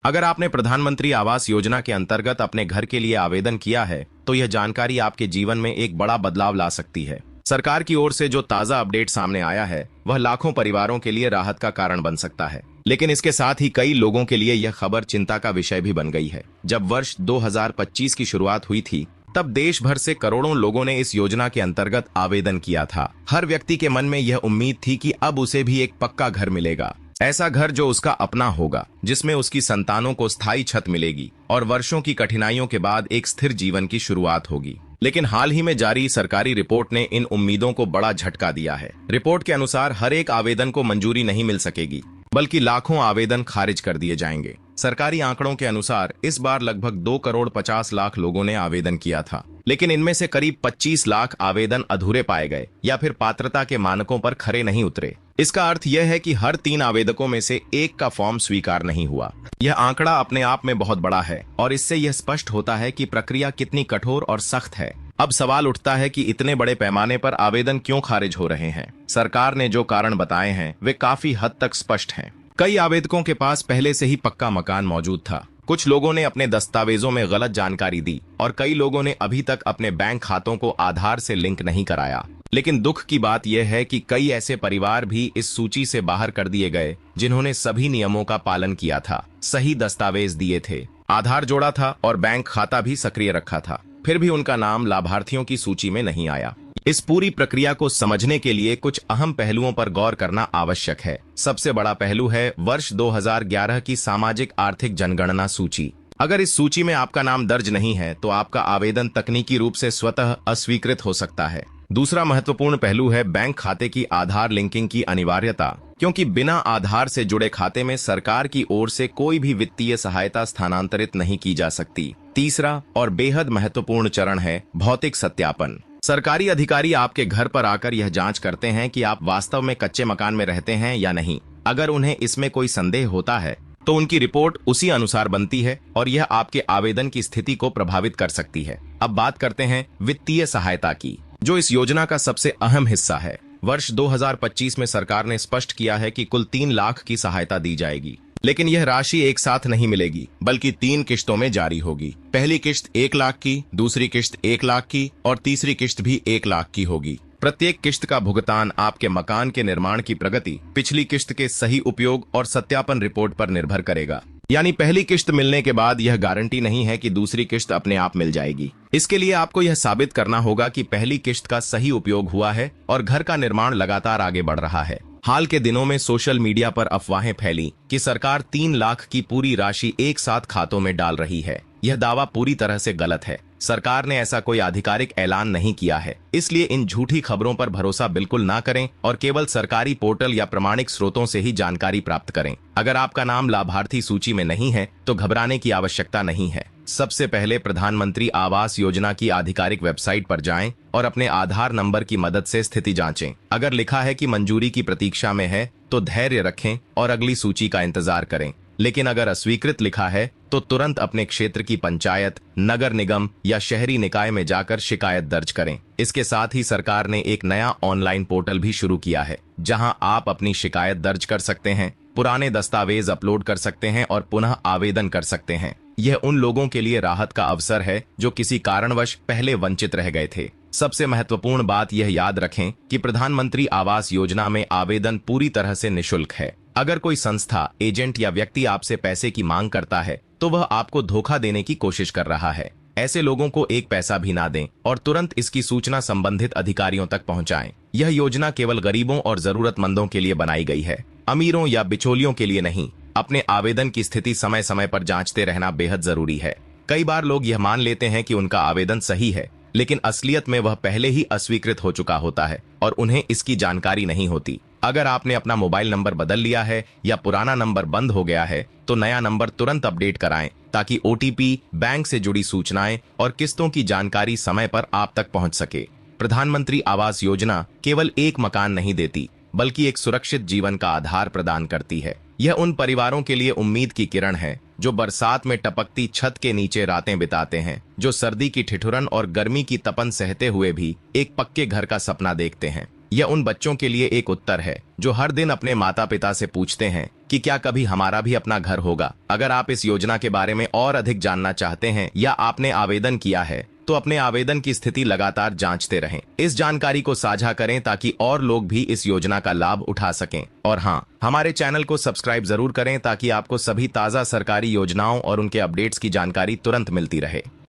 अगर आपने प्रधानमंत्री आवास योजना के अंतर्गत अपने घर के लिए आवेदन किया है तो यह जानकारी आपके जीवन में एक बड़ा बदलाव ला सकती है। सरकार की ओर से जो ताजा अपडेट सामने आया है वह लाखों परिवारों के लिए राहत का कारण बन सकता है, लेकिन इसके साथ ही कई लोगों के लिए यह खबर चिंता का विषय भी बन गई है। जब वर्ष 2025 की शुरुआत हुई थी तब देश भर से करोड़ों लोगों ने इस योजना के अंतर्गत आवेदन किया था। हर व्यक्ति के मन में यह उम्मीद थी कि अब उसे भी एक पक्का घर मिलेगा, ऐसा घर जो उसका अपना होगा, जिसमें उसकी संतानों को स्थायी छत मिलेगी और वर्षों की कठिनाइयों के बाद एक स्थिर जीवन की शुरुआत होगी। लेकिन हाल ही में जारी सरकारी रिपोर्ट ने इन उम्मीदों को बड़ा झटका दिया है। रिपोर्ट के अनुसार हर एक आवेदन को मंजूरी नहीं मिल सकेगी, बल्कि लाखों आवेदन खारिज कर दिए जाएंगे। सरकारी आंकड़ों के अनुसार इस बार लगभग 2 करोड़ 50 लाख लोगों ने आवेदन किया था, लेकिन इनमें से करीब 25 लाख आवेदन अधूरे पाए गए या फिर पात्रता के मानकों पर खरे नहीं उतरे। इसका अर्थ यह है कि हर 3 आवेदकों में से एक का फॉर्म स्वीकार नहीं हुआ। यह आंकड़ा अपने आप में बहुत बड़ा है और इससे यह स्पष्ट होता है कि प्रक्रिया कितनी कठोर और सख्त है। अब सवाल उठता है कि इतने बड़े पैमाने पर आवेदन क्यों खारिज हो रहे हैं। सरकार ने जो कारण बताए हैं वे काफी हद तक स्पष्ट हैं। कई आवेदकों के पास पहले से ही पक्का मकान मौजूद था, कुछ लोगों ने अपने दस्तावेजों में गलत जानकारी दी और कई लोगों ने अभी तक अपने बैंक खातों को आधार से लिंक नहीं कराया। लेकिन दुख की बात यह है कि कई ऐसे परिवार भी इस सूची से बाहर कर दिए गए जिन्होंने सभी नियमों का पालन किया था, सही दस्तावेज दिए थे, आधार जोड़ा था और बैंक खाता भी सक्रिय रखा था, फिर भी उनका नाम लाभार्थियों की सूची में नहीं आया। इस पूरी प्रक्रिया को समझने के लिए कुछ अहम पहलुओं पर गौर करना आवश्यक है। सबसे बड़ा पहलू है वर्ष 2011 की सामाजिक आर्थिक जनगणना सूची। अगर इस सूची में आपका नाम दर्ज नहीं है तो आपका आवेदन तकनीकी रूप से स्वतः अस्वीकृत हो सकता है। दूसरा महत्वपूर्ण पहलू है बैंक खाते की आधार लिंकिंग की अनिवार्यता, क्योंकि बिना आधार से जुड़े खाते में सरकार की ओर से कोई भी वित्तीय सहायता स्थानांतरित नहीं की जा सकती। तीसरा और बेहद महत्वपूर्ण चरण है भौतिक सत्यापन। सरकारी अधिकारी आपके घर पर आकर यह जांच करते हैं कि आप वास्तव में कच्चे मकान में रहते हैं या नहीं। अगर उन्हें इसमें कोई संदेह होता है तो उनकी रिपोर्ट उसी अनुसार बनती है और यह आपके आवेदन की स्थिति को प्रभावित कर सकती है। अब बात करते हैं वित्तीय सहायता की, जो इस योजना का सबसे अहम हिस्सा है। वर्ष 2025 में सरकार ने स्पष्ट किया है कि कुल 3 लाख की सहायता दी जाएगी, लेकिन यह राशि एक साथ नहीं मिलेगी, बल्कि 3 किश्तों में जारी होगी। पहली किश्त 1 लाख की, दूसरी किश्त 1 लाख की और तीसरी किश्त भी 1 लाख की होगी। प्रत्येक किश्त का भुगतान आपके मकान के निर्माण की प्रगति, पिछली किश्त के सही उपयोग और सत्यापन रिपोर्ट पर निर्भर करेगा। यानी पहली किश्त मिलने के बाद यह गारंटी नहीं है कि दूसरी किश्त अपने आप मिल जाएगी। इसके लिए आपको यह साबित करना होगा कि पहली किश्त का सही उपयोग हुआ है और घर का निर्माण लगातार आगे बढ़ रहा है। हाल के दिनों में सोशल मीडिया पर अफवाहें फैली कि सरकार 3 लाख की पूरी राशि एक साथ खातों में डाल रही है। यह दावा पूरी तरह से गलत है। सरकार ने ऐसा कोई आधिकारिक ऐलान नहीं किया है, इसलिए इन झूठी खबरों पर भरोसा बिल्कुल ना करें और केवल सरकारी पोर्टल या प्रमाणिक स्रोतों से ही जानकारी प्राप्त करें। अगर आपका नाम लाभार्थी सूची में नहीं है तो घबराने की आवश्यकता नहीं है। सबसे पहले प्रधानमंत्री आवास योजना की आधिकारिक वेबसाइट पर जाएं और अपने आधार नंबर की मदद से स्थिति जांचें। अगर लिखा है कि मंजूरी की प्रतीक्षा में है तो धैर्य रखें और अगली सूची का इंतजार करें। लेकिन अगर अस्वीकृत लिखा है तो तुरंत अपने क्षेत्र की पंचायत, नगर निगम या शहरी निकाय में जाकर शिकायत दर्ज करें। इसके साथ ही सरकार ने एक नया ऑनलाइन पोर्टल भी शुरू किया है, जहां आप अपनी शिकायत दर्ज कर सकते हैं, पुराने दस्तावेज अपलोड कर सकते हैं और पुनः आवेदन कर सकते हैं। यह उन लोगों के लिए राहत का अवसर है जो किसी कारणवश पहले वंचित रह गए थे। सबसे महत्वपूर्ण बात यह याद रखें कि प्रधानमंत्री आवास योजना में आवेदन पूरी तरह से निःशुल्क है। अगर कोई संस्था, एजेंट या व्यक्ति आपसे पैसे की मांग करता है तो वह आपको धोखा देने की कोशिश कर रहा है। ऐसे लोगों को एक पैसा भी ना दें और तुरंत इसकी सूचना संबंधित अधिकारियों तक पहुंचाएं। यह योजना केवल गरीबों और जरूरतमंदों के लिए बनाई गई है, अमीरों या बिचौलियों के लिए नहीं। अपने आवेदन की स्थिति समय समय पर जांचते रहना बेहद जरूरी है। कई बार लोग यह मान लेते हैं कि उनका आवेदन सही है, लेकिन असलियत में वह पहले ही अस्वीकृत हो चुका होता है और उन्हें इसकी जानकारी नहीं होती। अगर आपने अपना मोबाइल नंबर बदल लिया है या पुराना नंबर बंद हो गया है तो नया नंबर तुरंत अपडेट कराएं, ताकि ओटीपी, बैंक से जुड़ी सूचनाएं और किस्तों की जानकारी समय पर आप तक पहुंच सके। प्रधानमंत्री आवास योजना केवल एक मकान नहीं देती, बल्कि एक सुरक्षित जीवन का आधार प्रदान करती है। यह उन परिवारों के लिए उम्मीद की किरण है जो बरसात में टपकती छत के नीचे रातें बिताते हैं, जो सर्दी की ठिठुरन और गर्मी की तपन सहते हुए भी एक पक्के घर का सपना देखते हैं। यह उन बच्चों के लिए एक उत्तर है जो हर दिन अपने माता पिता से पूछते हैं कि क्या कभी हमारा भी अपना घर होगा। अगर आप इस योजना के बारे में और अधिक जानना चाहते हैं या आपने आवेदन किया है तो अपने आवेदन की स्थिति लगातार जांचते रहें। इस जानकारी को साझा करें ताकि और लोग भी इस योजना का लाभ उठा सकें। और हाँ, हमारे चैनल को सब्सक्राइब जरूर करें ताकि आपको सभी ताज़ा सरकारी योजनाओं और उनके अपडेट्स की जानकारी तुरंत मिलती रहे।